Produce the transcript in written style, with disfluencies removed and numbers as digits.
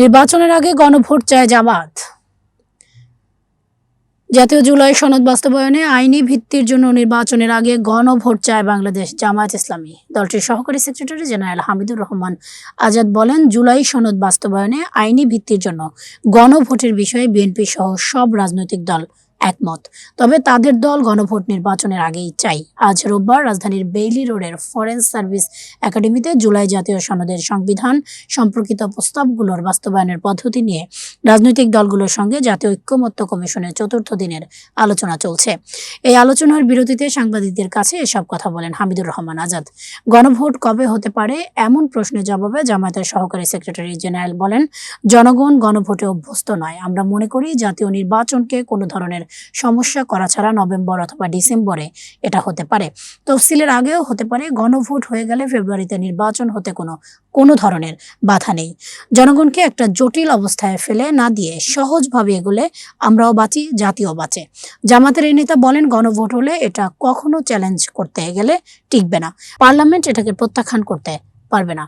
নির্বাচনের আগে গণভোট চায় জামাত। জাতীয় জুলাই সনদ বাস্তবায়নে আইনি ভিত্তির জন্য নির্বাচনের আগে গণভোট চায় বাংলাদেশ জামায়াত ইসলামী। দলটির সহকারী সেক্রেটারি জেনারেল হামিদুর রহমান আজাদ বলেন, জুলাই সনদ বাস্তবায়নে আইনি ভিত্তির জন্য গণভোটের বিষয়ে বিএনপি সহ সব রাজনৈতিক দল একমত, তবে তাদের দল গণভোট নির্বাচনের আগেই চাই। আজ রোববার রাজধানীর বেইলি রোডের ফরেন সার্ভিস একাডেমিতে জুলাই জাতীয় সনদের সংবিধান সম্পর্কিত প্রস্তাবগুলোর বাস্তবায়নের পদ্ধতি নিয়ে রাজনৈতিক দলগুলোর সঙ্গে জাতীয় ঐক্যমত্য কমিশনের চতুর্থ দিনের আলোচনা চলছে। এই আলোচনার বিরতিতে সাংবাদিকদের কাছে এসব কথা বলেন হামিদুর রহমান আজাদ। গণভোট কবে হতে পারে এমন প্রশ্নের জবাবে জামায়াতের সহকারী সেক্রেটারি জেনারেল বলেন, জনগণ গণভোটে অভ্যস্ত নয়। আমরা মনে করি জাতীয় নির্বাচনকে কোনো ধরনের সমস্যা করা ছাড়া নভেম্বর অথবা ডিসেম্বরে এটা হতে পারে, তফসিলের আগেও হতে পারে। গণভোট হয়ে গেলে ফেব্রুয়ারিতে নির্বাচন হতে কোনো ধরনের বাধা নেই। জনগণকে একটা জটিল অবস্থায় ফেলে না দিয়ে সহজভাবে এগোলে আমরাও বাঁচি, জাতীয় বাঁচে। জামাতের এই নেতা বলেন, গণভোট হলে এটা কখনো চ্যালেঞ্জ করতে গেলে টিকবে না, পার্লামেন্ট এটাকে প্রত্যাখ্যান করতে পারবে না।